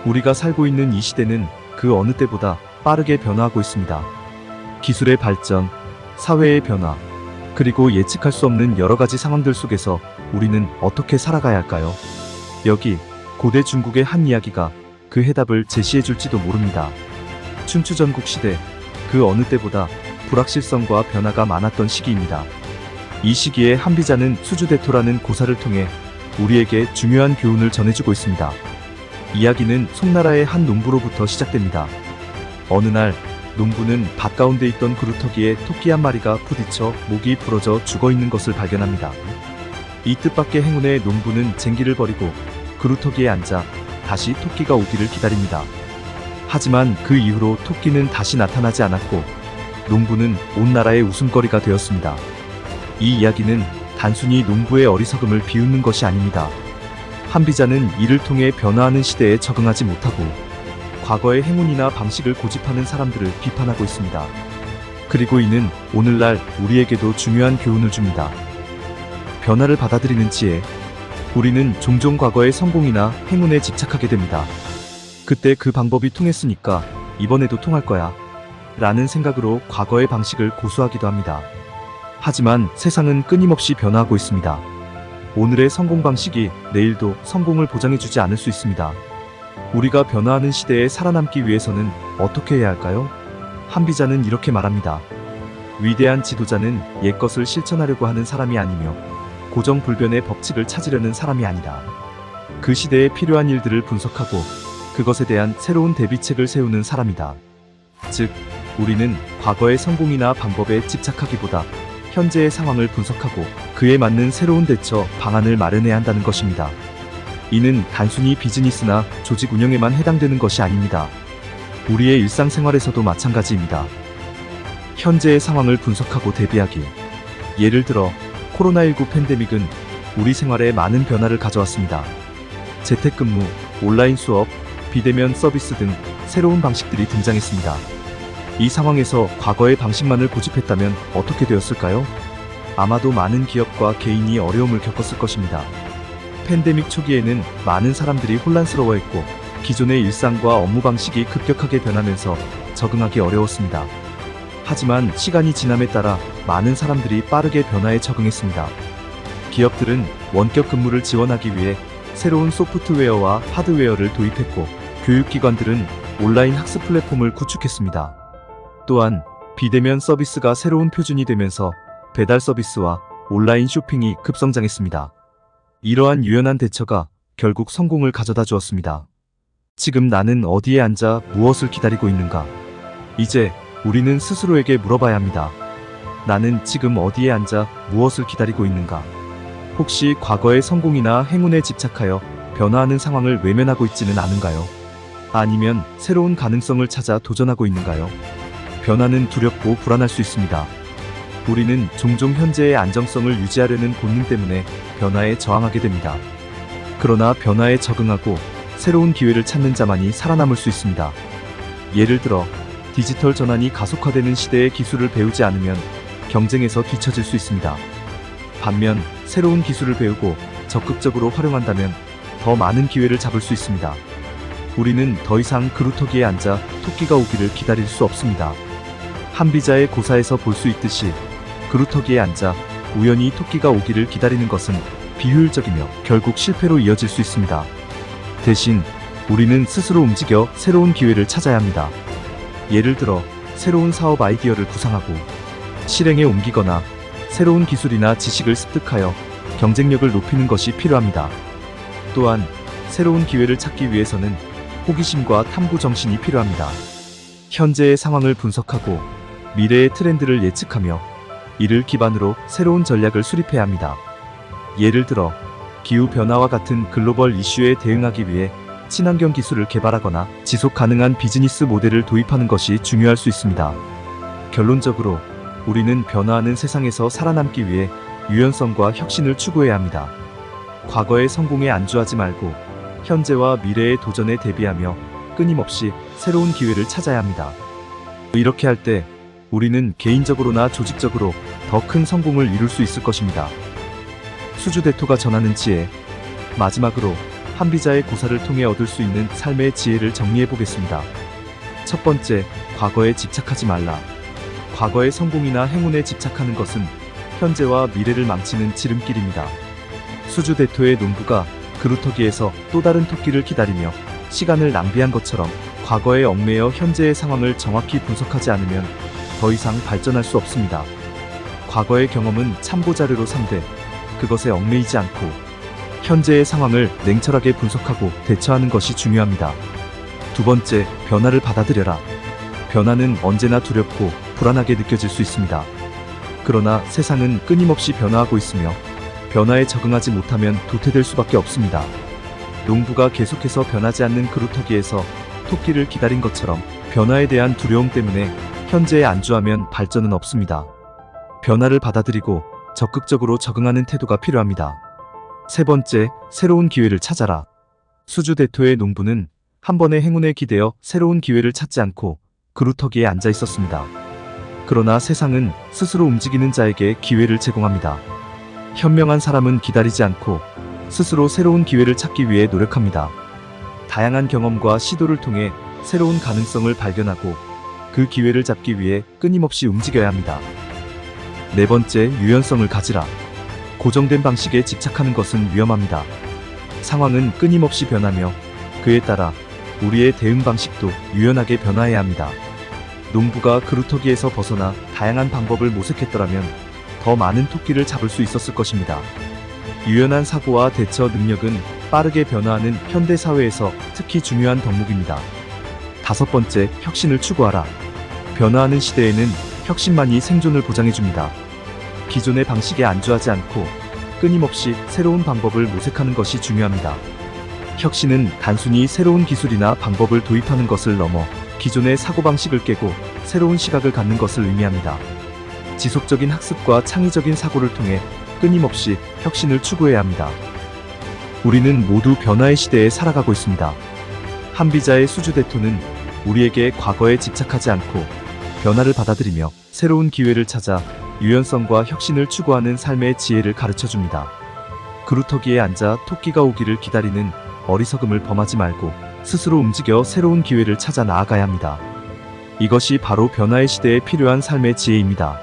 우리가 살고 있는 이 시대는 그 어느 때보다 빠르게 변화하고 있습니다. 기술의 발전, 사회의 변화, 그리고 예측할 수 없는 여러 가지 상황들 속에서 우리는 어떻게 살아가야 할까요? 여기 고대 중국의 한 이야기가 그 해답을 제시해 줄지도 모릅니다. 춘추전국 시대, 그 어느 때보다 불확실성과 변화가 많았던 시기입니다. 이 시기에 한비자는 수주대토라는 고사를 통해 우리에게 중요한 교훈을 전해주고 있습니다. 이야기는 송나라의 한 농부로부터 시작됩니다. 어느 날 농부는 밭 가운데 있던 그루터기에 토끼 한 마리가 부딪혀 목이 부러져 죽어있는 것을 발견합니다. 이 뜻밖의 행운에 농부는 쟁기를 버리고 그루터기에 앉아 다시 토끼가 오기를 기다립니다. 하지만 그 이후로 토끼는 다시 나타나지 않았고 농부는 온 나라의 웃음거리가 되었습니다. 이 이야기는 단순히 농부의 어리석음을 비웃는 것이 아닙니다. 한비자는 이를 통해 변화하는 시대에 적응하지 못하고 과거의 행운이나 방식을 고집하는 사람들을 비판하고 있습니다. 그리고 이는 오늘날 우리에게도 중요한 교훈을 줍니다. 변화를 받아들이는 지혜. 우리는 종종 과거의 성공이나 행운에 집착하게 됩니다. 그때 그 방법이 통했으니까 이번에도 통할 거야 라는 생각으로 과거의 방식을 고수하기도 합니다. 하지만 세상은 끊임없이 변화하고 있습니다. 오늘의 성공 방식이 내일도 성공을 보장해주지 않을 수 있습니다. 우리가 변화하는 시대에 살아남기 위해서는 어떻게 해야 할까요? 한비자는 이렇게 말합니다. 위대한 지도자는 옛것을 실천하려고 하는 사람이 아니며 고정불변의 법칙을 찾으려는 사람이 아니다. 그 시대에 필요한 일들을 분석하고 그것에 대한 새로운 대비책을 세우는 사람이다. 즉, 우리는 과거의 성공이나 방법에 집착하기보다 현재의 상황을 분석하고 그에 맞는 새로운 대처 방안을 마련해야 한다는 것입니다. 이는 단순히 비즈니스나 조직 운영에만 해당되는 것이 아닙니다. 우리의 일상생활에서도 마찬가지입니다. 현재의 상황을 분석하고 대비하기. 예를 들어 코로나19 팬데믹은 우리 생활에 많은 변화를 가져왔습니다. 재택근무, 온라인 수업, 비대면 서비스 등 새로운 방식들이 등장했습니다. 이 상황에서 과거의 방식만을 고집했다면 어떻게 되었을까요? 아마도 많은 기업과 개인이 어려움을 겪었을 것입니다. 팬데믹 초기에는 많은 사람들이 혼란스러워했고 기존의 일상과 업무 방식이 급격하게 변하면서 적응하기 어려웠습니다. 하지만 시간이 지남에 따라 많은 사람들이 빠르게 변화에 적응했습니다. 기업들은 원격 근무를 지원하기 위해 새로운 소프트웨어와 하드웨어를 도입했고 교육기관들은 온라인 학습 플랫폼을 구축했습니다. 또한 비대면 서비스가 새로운 표준이 되면서 배달 서비스와 온라인 쇼핑이 급성장했습니다. 이러한 유연한 대처가 결국 성공을 가져다 주었습니다. 지금 나는 어디에 앉아 무엇을 기다리고 있는가? 이제 우리는 스스로에게 물어봐야 합니다. 나는 지금 어디에 앉아 무엇을 기다리고 있는가? 혹시 과거의 성공이나 행운에 집착하여 변화하는 상황을 외면하고 있지는 않은가요? 아니면 새로운 가능성을 찾아 도전하고 있는가요? 변화는 두렵고 불안할 수 있습니다. 우리는 종종 현재의 안정성을 유지하려는 본능 때문에 변화에 저항하게 됩니다. 그러나 변화에 적응하고 새로운 기회를 찾는 자만이 살아남을 수 있습니다. 예를 들어 디지털 전환이 가속화되는 시대의 기술을 배우지 않으면 경쟁에서 뒤처질 수 있습니다. 반면 새로운 기술을 배우고 적극적으로 활용한다면 더 많은 기회를 잡을 수 있습니다. 우리는 더 이상 그루터기에 앉아 토끼가 오기를 기다릴 수 없습니다. 한비자의 고사에서 볼 수 있듯이 그루터기에 앉아 우연히 토끼가 오기를 기다리는 것은 비효율적이며 결국 실패로 이어질 수 있습니다. 대신 우리는 스스로 움직여 새로운 기회를 찾아야 합니다. 예를 들어 새로운 사업 아이디어를 구상하고 실행에 옮기거나 새로운 기술이나 지식을 습득하여 경쟁력을 높이는 것이 필요합니다. 또한 새로운 기회를 찾기 위해서는 호기심과 탐구 정신이 필요합니다. 현재의 상황을 분석하고 미래의 트렌드를 예측하며 이를 기반으로 새로운 전략을 수립해야 합니다. 예를 들어 기후변화와 같은 글로벌 이슈에 대응하기 위해 친환경 기술을 개발하거나 지속 가능한 비즈니스 모델을 도입하는 것이 중요할 수 있습니다. 결론적으로 우리는 변화하는 세상에서 살아남기 위해 유연성과 혁신을 추구해야 합니다. 과거의 성공에 안주하지 말고 현재와 미래의 도전에 대비하며 끊임없이 새로운 기회를 찾아야 합니다. 이렇게 할 때 우리는 개인적으로나 조직적으로 더 큰 성공을 이룰 수 있을 것입니다. 수주대토가 전하는 지혜. 마지막으로 한비자의 고사를 통해 얻을 수 있는 삶의 지혜를 정리해 보겠습니다. 첫 번째, 과거에 집착하지 말라. 과거의 성공이나 행운에 집착하는 것은 현재와 미래를 망치는 지름길입니다. 수주대토의 농부가 그루터기에서 또 다른 토끼를 기다리며 시간을 낭비한 것처럼 과거에 얽매여 현재의 상황을 정확히 분석하지 않으면 더 이상 발전할 수 없습니다. 과거의 경험은 참고자료로 삼되 그것에 얽매이지 않고 현재의 상황을 냉철하게 분석하고 대처하는 것이 중요합니다. 두 번째, 변화를 받아들여라. 변화는 언제나 두렵고 불안하게 느껴질 수 있습니다. 그러나 세상은 끊임없이 변화하고 있으며 변화에 적응하지 못하면 도태될 수밖에 없습니다. 농부가 계속해서 변하지 않는 그루터기에서 토끼를 기다린 것처럼 변화에 대한 두려움 때문에 현재에 안주하면 발전은 없습니다. 변화를 받아들이고 적극적으로 적응하는 태도가 필요합니다. 세 번째, 새로운 기회를 찾아라. 수주대토의 농부는 한 번의 행운에 기대어 새로운 기회를 찾지 않고 그루터기에 앉아 있었습니다. 그러나 세상은 스스로 움직이는 자에게 기회를 제공합니다. 현명한 사람은 기다리지 않고 스스로 새로운 기회를 찾기 위해 노력합니다. 다양한 경험과 시도를 통해 새로운 가능성을 발견하고 그 기회를 잡기 위해 끊임없이 움직여야 합니다. 네 번째, 유연성을 가지라. 고정된 방식에 집착하는 것은 위험합니다. 상황은 끊임없이 변하며 그에 따라 우리의 대응 방식도 유연하게 변화해야 합니다. 농부가 그루터기에서 벗어나 다양한 방법을 모색했더라면 더 많은 토끼를 잡을 수 있었을 것입니다. 유연한 사고와 대처 능력은 빠르게 변화하는 현대 사회에서 특히 중요한 덕목입니다. 다섯 번째, 혁신을 추구하라. 변화하는 시대에는 혁신만이 생존을 보장해줍니다. 기존의 방식에 안주하지 않고 끊임없이 새로운 방법을 모색하는 것이 중요합니다. 혁신은 단순히 새로운 기술이나 방법을 도입하는 것을 넘어 기존의 사고방식을 깨고 새로운 시각을 갖는 것을 의미합니다. 지속적인 학습과 창의적인 사고를 통해 끊임없이 혁신을 추구해야 합니다. 우리는 모두 변화의 시대에 살아가고 있습니다. 한비자의 수주대토는 우리에게 과거에 집착하지 않고 변화를 받아들이며 새로운 기회를 찾아 유연성과 혁신을 추구하는 삶의 지혜를 가르쳐줍니다. 그루터기에 앉아 토끼가 오기를 기다리는 어리석음을 범하지 말고 스스로 움직여 새로운 기회를 찾아 나아가야 합니다. 이것이 바로 변화의 시대에 필요한 삶의 지혜입니다.